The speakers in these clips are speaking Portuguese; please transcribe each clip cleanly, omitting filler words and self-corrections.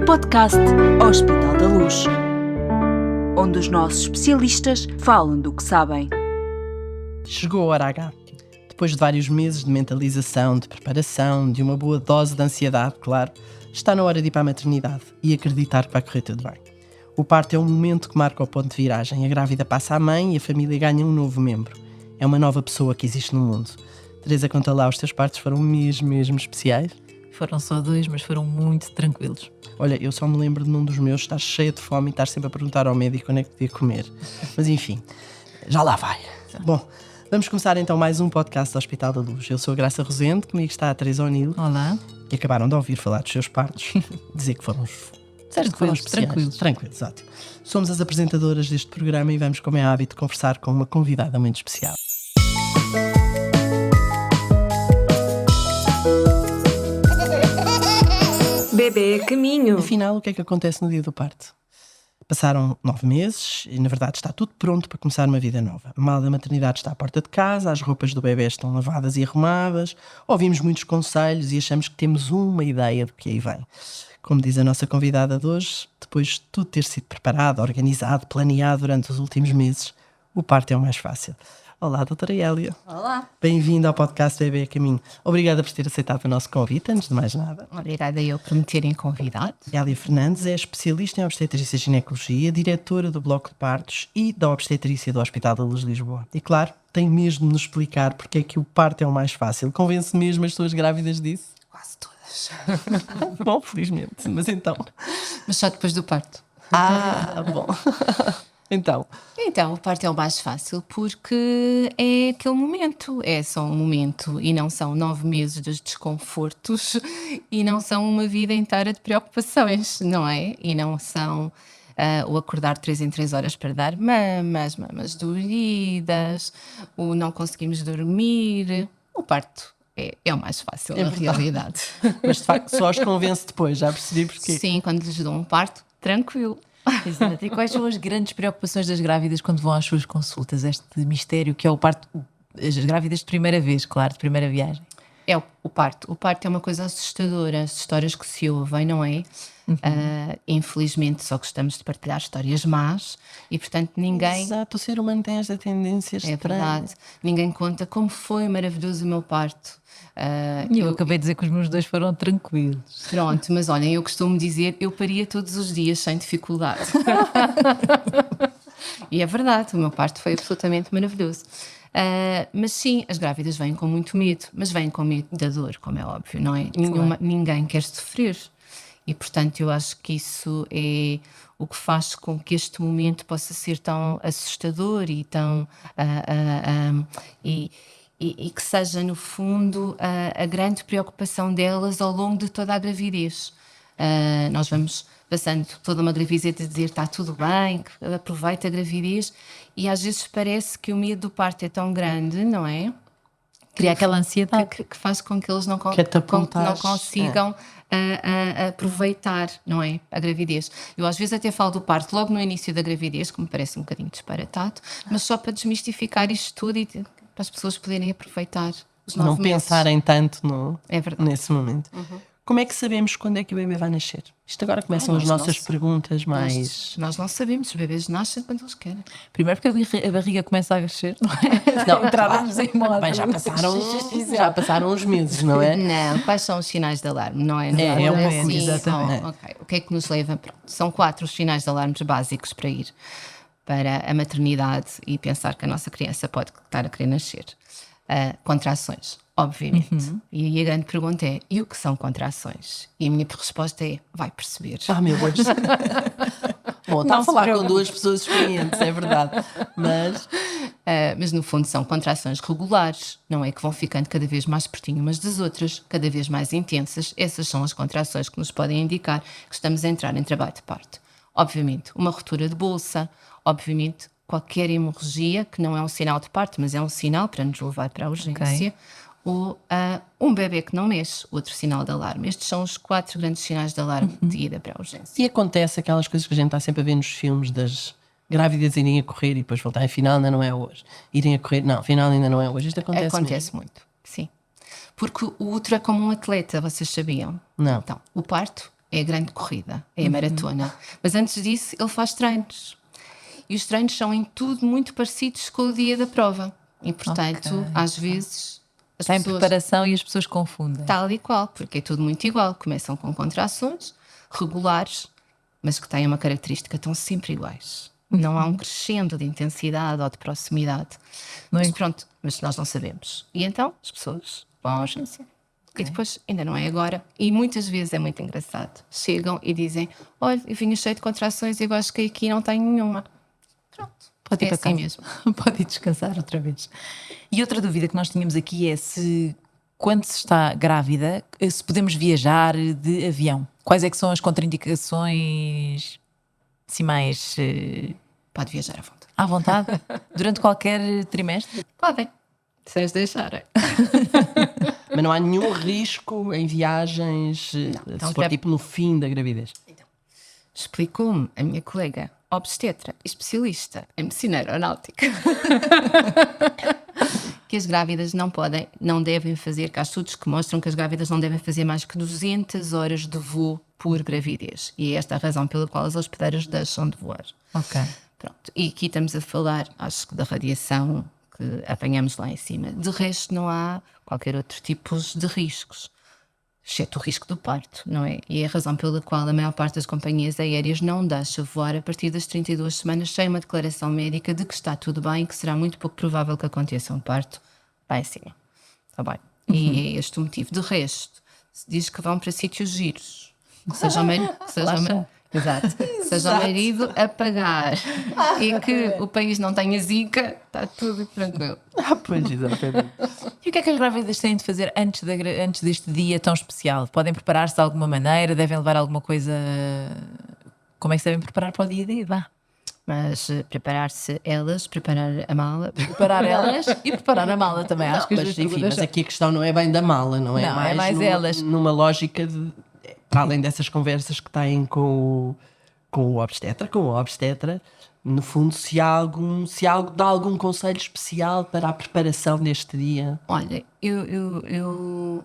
podcast Hospital da Luz, onde os nossos especialistas falam do que sabem. Chegou a hora H. Depois de vários meses de mentalização, de preparação, de uma boa dose de ansiedade, claro, está na hora de ir para a maternidade e acreditar que vai correr tudo bem. O parto é um momento que marca o ponto de viragem. A grávida passa à mãe e a família ganha um novo membro. É uma nova pessoa que existe no mundo. Teresa, conta lá, os teus partos foram mesmo especiais? Foram só 2, mas foram muito tranquilos. Olha, eu só me lembro de num dos meus estar cheia de fome e estar sempre a perguntar ao médico quando é que podia comer. Mas enfim, já lá vai. Bom, vamos começar então mais um podcast do Hospital da Luz. Eu sou a Graça Rosente, comigo está a Teresa O'Neill. Olá. E acabaram de ouvir falar dos seus partos. Dizer que foram Tranquilos. Tranquilos, ótimo. Somos as apresentadoras deste programa e vamos, como é hábito, conversar com uma convidada muito especial. Bebê a caminho. Afinal, o que é que acontece no dia do parto? Passaram 9 meses e, na verdade, está tudo pronto para começar uma vida nova. A mala da maternidade está à porta de casa, as roupas do bebê estão lavadas e arrumadas, ouvimos muitos conselhos e achamos que temos uma ideia do que aí vem. Como diz a nossa convidada de hoje, depois de tudo ter sido preparado, organizado, planeado durante os últimos meses, o parto é o mais fácil. Olá, doutora Hélia. Olá. Bem-vinda ao podcast Bebê a Caminho. Obrigada por ter aceitado o nosso convite, antes de mais nada. Obrigada eu por me terem convidado. Hélia Fernandes é especialista em obstetrícia e ginecologia, diretora do Bloco de Partos e da obstetrícia do Hospital da Luz de Lisboa. E claro, tem mesmo de nos explicar porque é que o parto é o mais fácil. Convence mesmo as suas grávidas disso? Quase todas. Bom, felizmente. Mas então... Mas só depois do parto. Bom. Então, o parto é o mais fácil porque é aquele momento. É só um momento e não são 9 meses de desconfortos e não são uma vida inteira de preocupações, não é? E não são o acordar 3 em 3 horas para dar mamas doídas, o não conseguimos dormir. O parto é o mais fácil, na realidade. mas de facto só os convence depois, já percebi porque... Sim, quando lhes dou um parto, tranquilo. Exato. E quais são as grandes preocupações das grávidas quando vão às suas consultas? Este mistério que é o parto, as grávidas de primeira vez, claro, de primeira viagem. É o parto. O parto é uma coisa assustadora, as histórias que se ouvem, não é? Infelizmente só gostamos de partilhar histórias más e, portanto, ninguém... Exato, o ser humano tem esta tendência É estranha. verdade. Ninguém conta como foi maravilhoso o meu parto. Eu acabei de dizer que os meus 2 foram tranquilos. Pronto, mas olhem, eu costumo dizer, eu paria todos os dias sem dificuldade. E é verdade, o meu parto foi absolutamente maravilhoso. Mas sim, as grávidas vêm com muito medo, mas vêm com medo da dor, como é óbvio, não é? Ninguém quer sofrer. E, portanto, eu acho que isso é o que faz com que este momento possa ser tão assustador e tão... E que seja, no fundo, a grande preocupação delas ao longo de toda a gravidez. Nós vamos passando toda uma gravidez a dizer está tudo bem, aproveita a gravidez, e às vezes parece que o medo do parto é tão grande, não é? Cria aquela ansiedade. Que faz com que eles não consigam aproveitar, não é? A gravidez. Eu às vezes até falo do parto logo no início da gravidez, que me parece um bocadinho disparatado, mas só para desmistificar isto tudo e para as pessoas poderem aproveitar os 9 Não meses. pensarem tanto É verdade. nesse momento. Como é que sabemos quando é que o bebê vai nascer? Isto agora começam as nossas perguntas mais... Nós não sabemos, os bebês nascem quando eles querem. Primeiro porque a barriga começa a crescer, não é? Não, Entrávamos em modo. Bem, já passaram uns meses, não é? Não, quais são os sinais de alarme? Não é? É o Não momento, assim. exatamente. Ok. O que é que nos leva? Pronto, são 4 os sinais de alarme básicos para ir para a maternidade e pensar que a nossa criança pode estar a querer nascer. Contrações, obviamente. E aí a grande pergunta é, e o que são contrações? E a minha resposta é, vai perceber. Meu Deus. Bom, está a falar com 2 pessoas experientes, é verdade. Mas no fundo são contrações regulares, não é? Que vão ficando cada vez mais pertinho umas das outras, cada vez mais intensas. Essas são as contrações que nos podem indicar que estamos a entrar em trabalho de parto. Obviamente, uma ruptura de bolsa, obviamente, qualquer hemorragia, que não é um sinal de parto, mas é um sinal para nos levar para a urgência, ou um bebê que não mexe, outro sinal de alarme. Estes são os 4 grandes sinais de alarme de ida para a urgência. E acontece aquelas coisas que a gente está sempre a ver nos filmes das grávidas irem a correr e depois voltar, afinal ainda não é hoje. Irem a correr, não, afinal ainda não é hoje. Isto acontece mesmo. Muito, sim. Porque o útero é como um atleta, vocês sabiam? Não. Então, o parto é a grande corrida, é a maratona. Mas antes disso, ele faz treinos. E os treinos são em tudo muito parecidos com o dia da prova. E, portanto, às vezes, as Está em pessoas... preparação e as pessoas confundem. Tal e qual, porque é tudo muito igual. Começam com contrações regulares, mas que têm uma característica, estão sempre iguais. Não há um crescendo de intensidade ou de proximidade. Não é? Mas pronto, mas nós não sabemos. E então as pessoas vão à urgência. E depois, ainda não é agora, e muitas vezes é muito engraçado. Chegam e dizem: olha, eu vinha cheio de contrações e agora cheguei aqui e não tenho nenhuma. Pronto, Pode ir é para assim casa. mesmo. Pode ir descansar outra vez. E outra dúvida que nós tínhamos aqui é se, quando se está grávida, se podemos viajar de avião. Quais é que são as contraindicações, assim, mais Pode viajar à à vontade. vontade? Durante qualquer trimestre? Podem, se as deixarem. Mas não há nenhum risco em viagens, então se for já- tipo no fim da gravidez. Explicou-me a minha colega obstetra e especialista em medicina aeronáutica que as grávidas não devem fazer, que há estudos que mostram que as grávidas não devem fazer mais que 200 horas de voo por gravidez. E é esta a razão pela qual as hospedeiras deixam de voar. Ok. Pronto. E aqui estamos a falar, acho que, da radiação que apanhamos lá em cima. De resto, não há qualquer outro tipo de riscos, exceto o risco do parto, não é? E é a razão pela qual a maior parte das companhias aéreas não deixa voar a partir das 32 semanas sem uma declaração médica de que está tudo bem e que será muito pouco provável que aconteça um parto lá em cima. Está bem? E é este o motivo. De resto, se diz que vão para sítios giros, que seja o marido, exato, que seja o marido a pagar e que o país não tenha zica, está tudo tranquilo. Pois, exatamente. E o que é que as grávidas têm de fazer antes deste dia tão especial? Podem preparar-se de alguma maneira? Devem levar alguma coisa? Como é que se devem preparar para o dia D? Vá. Mas preparar-se elas, preparar a mala. Preparar elas e preparar a mala também. Acho que as Mas, duas enfim, perguntas mas aqui a questão não é bem da mala, não é? Não, é mais elas. Numa lógica de, para além dessas conversas que têm com o obstetra, no fundo, se há dá algum conselho especial para a preparação deste dia. Olha,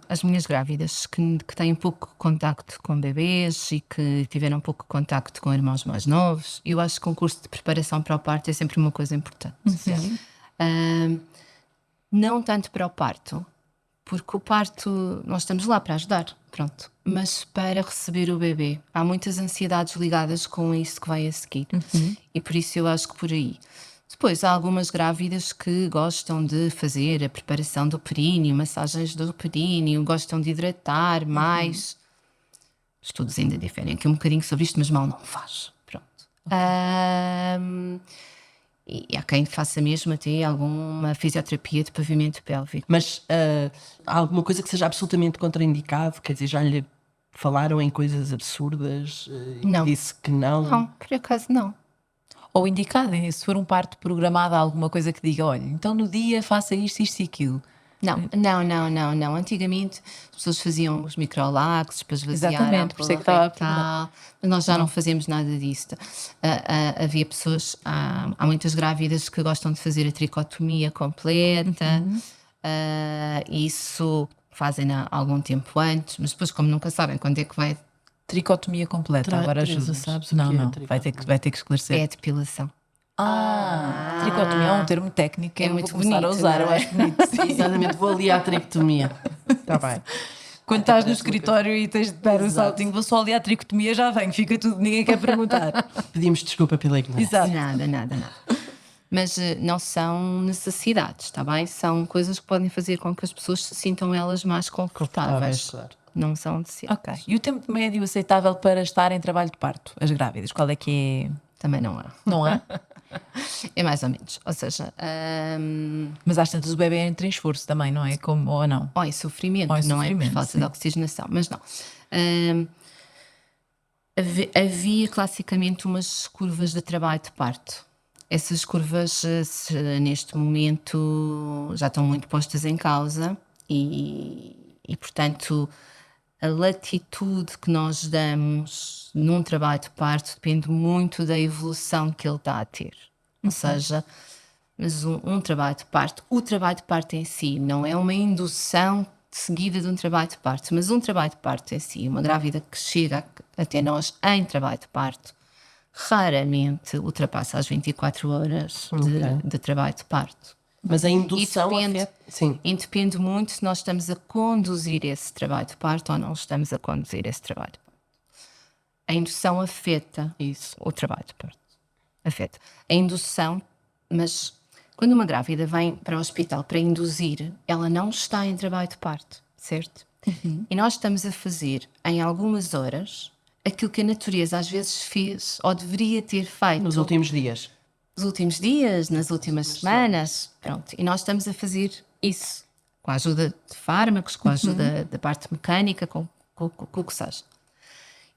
as minhas grávidas que têm pouco contacto com bebês e que tiveram pouco contacto com irmãos mais novos, eu acho que um curso de preparação para o parto é sempre uma coisa importante. Não tanto para o parto, porque o parto nós estamos lá para ajudar, pronto. Mas para receber o bebê, há muitas ansiedades ligadas com isso que vai a seguir. E por isso eu acho que por aí. Depois há algumas grávidas que gostam de fazer a preparação do períneo, massagens do períneo, gostam de hidratar mais. Estudos ainda diferem aqui um bocadinho sobre isto, mas mal não faz. Pronto. E há quem faça mesmo até alguma fisioterapia de pavimento pélvico. Mas há alguma coisa que seja absolutamente contraindicado? Quer dizer, já lhe falaram em coisas absurdas? E Não. disse que não? Não, por acaso não. Ou indicado, se for um parto programado, há alguma coisa que diga: olha, então no dia faça isto e aquilo. Não. Antigamente as pessoas faziam os microlaxes para esvaziar Exatamente, a por isso é que estava a tal. Mas nós já não fazemos nada disso. Havia pessoas, há muitas grávidas que gostam de fazer a tricotomia completa. Isso fazem há algum tempo antes, mas depois, como nunca sabem quando é que vai, Tricotomia completa. Agora Teresa, ajuda. sabes o Não, que é não. tricotomia? Vai ter que esclarecer. é a depilação. Tricotomia é um termo técnico que É eu muito vou começar bonito, a usar, não eu é? acho bonito. Sim. Exatamente, vou ali à tricotomia. Está bem. Quando estás no escritório e tens de dar um saltinho, vou só ali à tricotomia, já venho, fica tudo, ninguém quer perguntar. Pedimos desculpa pela ignorância. Exato. Nada. Mas não são necessidades, está bem? São coisas que podem fazer com que as pessoas se sintam elas mais confortáveis. Claro. Não são necessidades. Ok. E o tempo médio aceitável para estar em trabalho de parto? As grávidas, qual é que é? Também não há. Não há? É mais ou menos. Ou seja, Mas às tantas o bebê entra em esforço também, não é? Como, ou não? ou em sofrimento, Ou em não é? sofrimento, Por falta sim. de oxigenação, mas não. Havia classicamente umas curvas de trabalho de parto. Essas curvas, neste momento, já estão muito postas em causa e portanto, a latitude que nós damos num trabalho de parto depende muito da evolução que ele está a ter. Ou seja, mas um trabalho de parto, o trabalho de parto em si não é uma indução seguida de um trabalho de parto, mas um trabalho de parto em si, uma grávida que chega até nós em trabalho de parto, raramente ultrapassa as 24 horas de trabalho de parto. Mas a indução Sim. Depende muito se nós estamos a conduzir esse trabalho de parto ou não estamos a conduzir esse trabalho de parto. A indução afeta o trabalho de parto. Afeta. A indução, mas quando uma grávida vem para o hospital para induzir, ela não está em trabalho de parto, certo? E nós estamos a fazer, em algumas horas, aquilo que a natureza às vezes fez ou deveria ter feito Nos últimos dias. nos últimos dias, nas últimas semanas, pronto. E nós estamos a fazer isso com a ajuda de fármacos, com a ajuda da parte mecânica, com o que seja.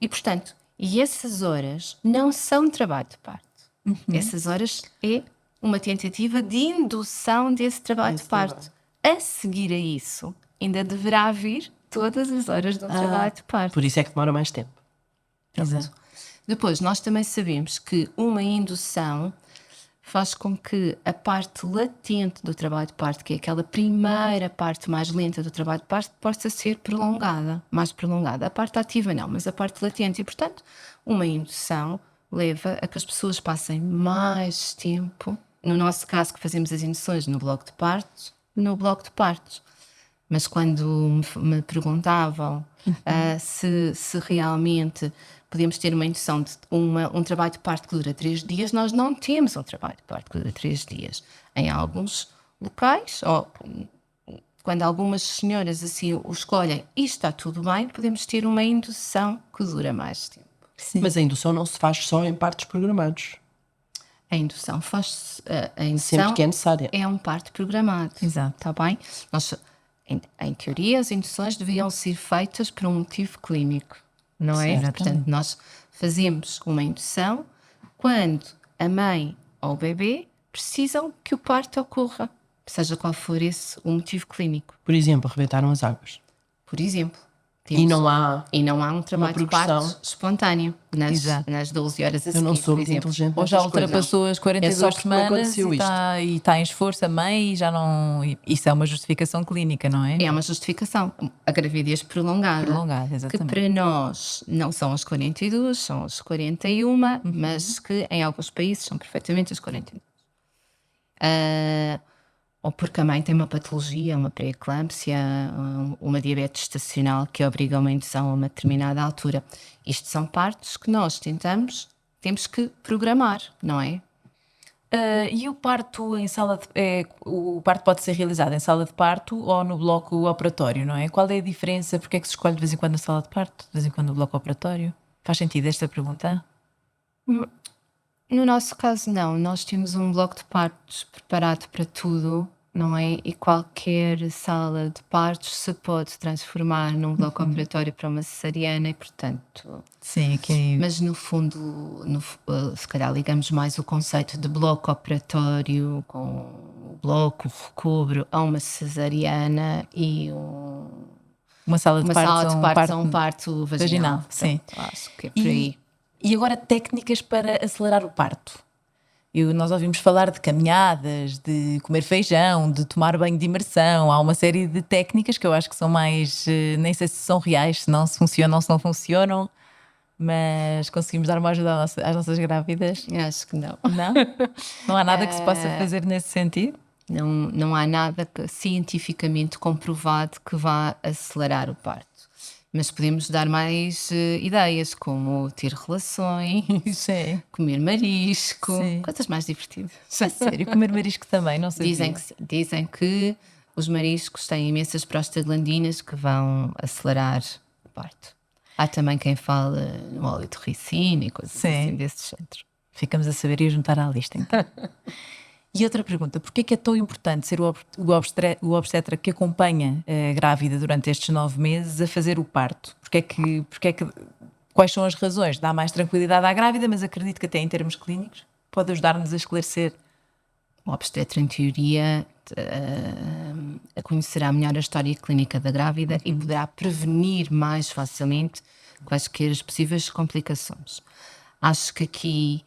E, portanto, essas horas não são trabalho de parto. Essas horas é uma tentativa de indução desse trabalho de parto. A seguir a isso, ainda deverá vir todas as horas do trabalho de parto. Por isso é que demora mais tempo. Exato. Depois, nós também sabemos que uma indução faz com que a parte latente do trabalho de parto, que é aquela primeira parte mais lenta do trabalho de parto, possa ser prolongada, mais prolongada. A parte ativa não, mas a parte latente. E, portanto, uma indução leva a que as pessoas passem mais tempo, no nosso caso que fazemos as induções no bloco de parto, Mas quando me perguntavam se realmente podemos ter uma indução de um trabalho de parto que dura 3 dias, nós não temos um trabalho de parto que dura 3 dias. Em alguns locais, ou quando algumas senhoras assim o escolhem e está tudo bem, podemos ter uma indução que dura mais tempo. Sim. Mas a indução não se faz só em partos programados. A indução faz-se. A Sempre indução que é necessária. é um parto programado. Exato. Está bem? Nós, em teoria, as induções deviam ser feitas por um motivo clínico, não é? Exatamente. Portanto, nós fazemos uma indução quando a mãe ou o bebê precisam que o parto ocorra, seja qual for esse o motivo clínico. Por exemplo, rebentaram as águas. Por exemplo. E não há... um trabalho de progressão. parto espontâneo Exato. nas 12 horas a seguir. Eu não sou por muito exemplo. inteligente Ou já nestas coisas. ultrapassou as 42 É só porque me semanas aconteceu e está em esforço a mãe e já não... Isso é uma justificação clínica, não é? É uma justificação. A gravidez prolongada. Prolongada, Que exatamente. para nós não são as 42, são as 41, mas que em alguns países são perfeitamente as 42. Ou porque a mãe tem uma patologia, uma pré-eclâmpsia, uma diabetes estacional que obriga a uma indução a uma determinada altura. Isto são partos que nós temos que programar, não é? E o parto em sala de... o parto pode ser realizado em sala de parto ou no bloco operatório, não é? Qual é a diferença? Porque é que se escolhe de vez em quando a sala de parto, de vez em quando o bloco operatório? Faz sentido esta pergunta? No nosso caso, não. Nós temos um bloco de partos preparado para tudo, não é? E qualquer sala de partos se pode transformar num bloco operatório para uma cesariana e, portanto... Sim, aqui... Mas, no fundo, se calhar ligamos mais o conceito de bloco operatório com o bloco, o recobro, a uma cesariana e Uma sala de uma parto, sala de partos a um parto vaginal. sim. Portanto, acho que é por aí. E agora técnicas para acelerar o parto. Nós ouvimos falar de caminhadas, de comer feijão, de tomar banho de imersão. Há uma série de técnicas que eu acho que são mais... nem sei se são reais, se funcionam, se não funcionam. Mas conseguimos dar uma ajuda às nossas grávidas? Acho que não. Não? Não há nada que se possa fazer nesse sentido? Não há nada cientificamente comprovado que vá acelerar o parto. Mas podemos dar mais ideias, como ter relações, Sim. comer marisco, Sim. coisas mais divertidas. Sério, comer marisco também, não sei. Dizem que sim. Dizem que os mariscos têm imensas prostaglandinas que vão acelerar o parto. Há também quem fala no óleo de ricina e coisas Sim. assim desse género. Ficamos a saber e a juntar à lista, então. E outra pergunta, porquê é que é tão importante ser o obstetra que acompanha a grávida durante estes 9 meses a fazer o parto? Quais são as razões? Dá mais tranquilidade à grávida, mas acredito que até em termos clínicos pode ajudar-nos a esclarecer. O obstetra, em teoria, conhecerá melhor a história clínica da grávida e poderá prevenir mais facilmente quaisquer as possíveis complicações. Acho que aqui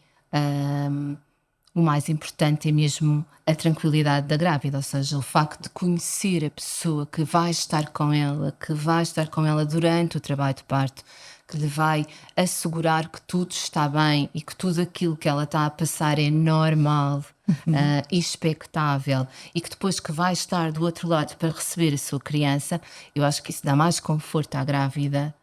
o mais importante é mesmo a tranquilidade da grávida, ou seja, o facto de conhecer a pessoa que vai estar com ela durante o trabalho de parto, que lhe vai assegurar que tudo está bem e que tudo aquilo que ela está a passar é normal, e expectável, e que depois que vai estar do outro lado para receber a sua criança, eu acho que isso dá mais conforto à grávida.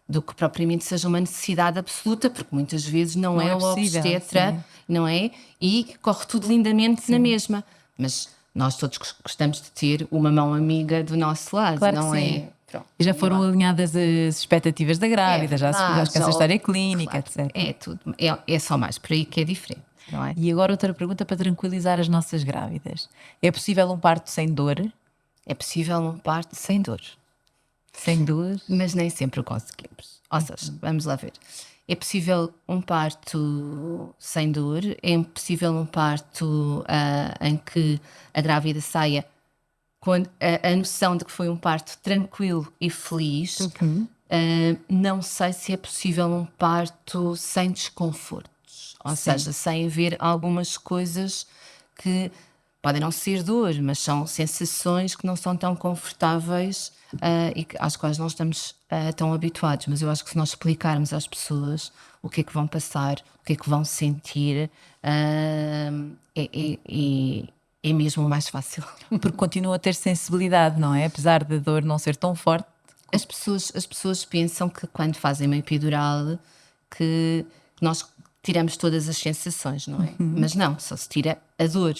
Do que propriamente seja uma necessidade absoluta, porque muitas vezes não é é o possível, obstetra, sim. não é? E corre tudo lindamente na mesma. Mas nós todos gostamos de ter uma mão amiga do nosso lado, Claro que não sim. é? Pronto. E já foram alinhadas as expectativas da grávida, já verdade, se conhece a história clínica, claro, etc. É tudo. É só mais por aí que é diferente, não é? E agora outra pergunta para tranquilizar as nossas grávidas. É possível um parto sem dor? É possível um parto sem dor, Sem dor? mas nem sempre o conseguimos. Ou seja, vamos lá ver. É possível um parto sem dor, é possível um parto em que a grávida saia com a noção de que foi um parto tranquilo e feliz. Não sei se é possível um parto sem desconfortos, ou seja, sem haver algumas coisas que podem não ser dor, mas são sensações que não são tão confortáveis, e às quais não estamos tão habituados. Mas eu acho que se nós explicarmos às pessoas o que é que vão passar, o que é que vão sentir, é mesmo mais fácil. Porque continua a ter sensibilidade, não é? Apesar da dor não ser tão forte. As pessoas pensam que quando fazem uma epidural que nós tiramos todas as sensações, não é? Mas não, só se tira a dor.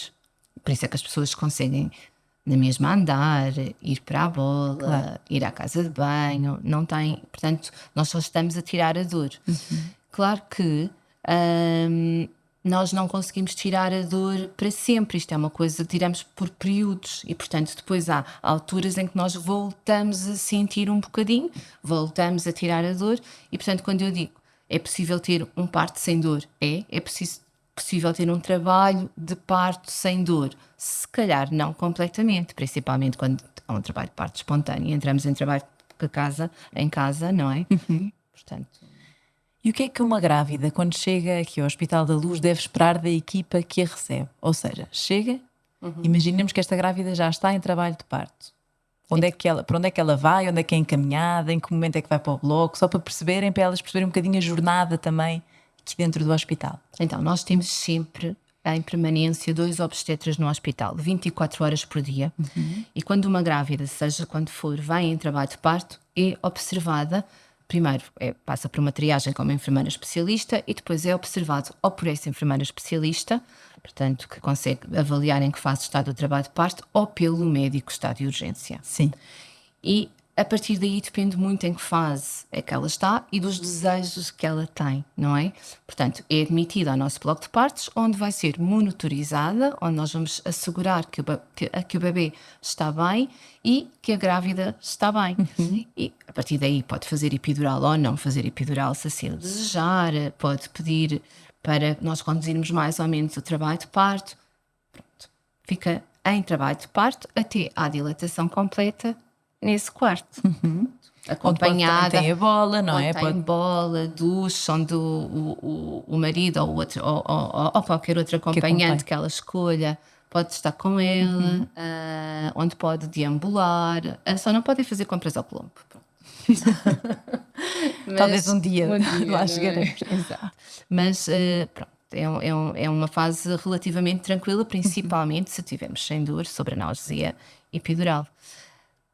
Por isso é que as pessoas conseguem na mesma andar, ir para a bola, ir à casa de banho, não tem, portanto, nós só estamos a tirar a dor. Claro que nós não conseguimos tirar a dor para sempre, isto é uma coisa que tiramos por períodos e, portanto, depois há alturas em que nós voltamos a sentir um bocadinho, voltamos a tirar a dor e, portanto, quando eu digo é possível ter um parto sem dor, é possível ter um trabalho de parto sem dor, se calhar não completamente, principalmente quando há um trabalho de parto espontâneo, entramos em trabalho em casa, não é? Portanto... E o que é que uma grávida, quando chega aqui ao Hospital da Luz, deve esperar da equipa que a recebe? Ou seja, chega, imaginemos que esta grávida já está em trabalho de parto. Para onde é que ela vai? Onde é que é encaminhada? Em que momento é que vai para o bloco? Só para elas perceberem um bocadinho a jornada também aqui dentro do hospital. Então, nós temos sempre em permanência 2 obstetras no hospital, 24 horas por dia. E quando uma grávida, seja quando for, vai em trabalho de parto, é observada. Primeiro passa por uma triagem com uma enfermeira especialista e depois é observado ou por essa enfermeira especialista, portanto, que consegue avaliar em que fase está do trabalho de parto, ou pelo médico que está de urgência. Sim. E a partir daí depende muito em que fase é que ela está e dos desejos que ela tem, não é? Portanto, é admitida ao nosso bloco de partos, onde vai ser monitorizada, onde nós vamos assegurar que o bebê está bem e que a grávida está bem. E a partir daí pode fazer epidural ou não fazer epidural, se assim o desejar, pode pedir para nós conduzirmos mais ou menos o trabalho de parto. Pronto. Fica em trabalho de parto até à dilatação completa nesse quarto. Acompanhada. Também tem a bola, não é? Tem bola, duche, onde o marido ou, outro, ou qualquer outro acompanhante que ela escolha pode estar com ela, onde pode deambular, só não podem fazer compras ao Colombo. Talvez um dia lá chegaremos. Exato. Mas pronto, é uma fase relativamente tranquila, principalmente se tivermos sem dor, sobre analgesia epidural.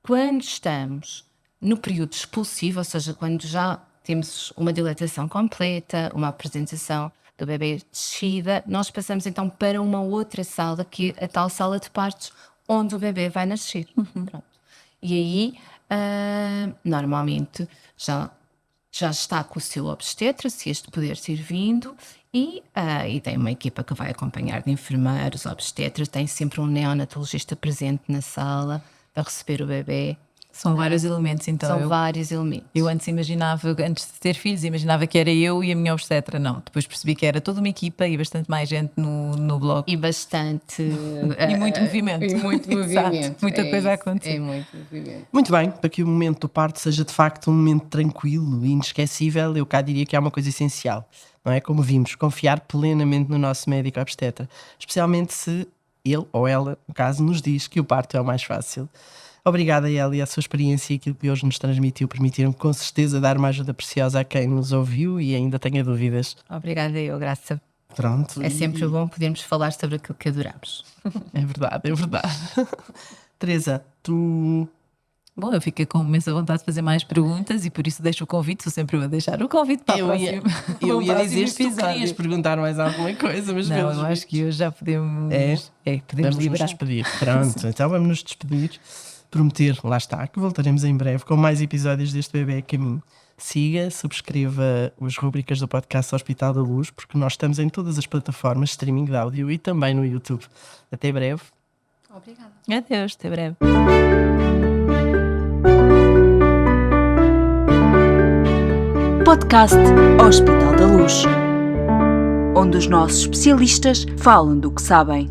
Quando estamos no período expulsivo, ou seja, quando já temos uma dilatação completa, uma apresentação do bebê descida, nós passamos então para uma outra sala, que é a tal sala de partos, onde o bebê vai nascer. Pronto. E aí, normalmente, já está com o seu obstetra, se este puder ser vindo, e tem uma equipa que vai acompanhar de enfermeiros, obstetras, tem sempre um neonatologista presente na sala para receber o bebê. São vários elementos, então. São vários elementos. Eu antes imaginava, antes de ter filhos, imaginava que era eu e a minha obstetra. Não, depois percebi que era toda uma equipa e bastante mais gente no blog. E bastante. E muito movimento. E muito Exato, movimento. muita coisa a isso, acontecer. É muito movimento. Muito bem, para que o momento do parto seja de facto um momento tranquilo e inesquecível, eu cá diria que há uma coisa essencial, não é? Como vimos, confiar plenamente no nosso médico obstetra, especialmente se ele ou ela, no caso, nos diz que o parto é o mais fácil. Obrigada, Eli, a sua experiência e aquilo que hoje nos transmitiu permitiram com certeza dar uma ajuda preciosa a quem nos ouviu e ainda tenha dúvidas. Obrigada, eu, Graça. Pronto. É sempre bom podermos falar sobre aquilo que adoramos. É verdade, é verdade. Teresa, tu... Bom, eu fiquei com imensa vontade de fazer mais perguntas e por isso deixo o convite, sou sempre eu a deixar o convite para Eu a ia próxima. dizer se tu querias perguntar mais alguma coisa, mas Não, pelos eu acho que hoje já podemos. Podemos vamos nos liberar. despedir. Pronto, então vamos nos despedir. Prometer, lá está, que voltaremos em breve com mais episódios deste Bebé a Caminho. Siga, subscreva as rubricas do podcast Hospital da Luz, porque nós estamos em todas as plataformas de streaming de áudio e também no YouTube. Até breve. Obrigada. Adeus, até breve. Podcast Hospital da Luz, onde os nossos especialistas falam do que sabem.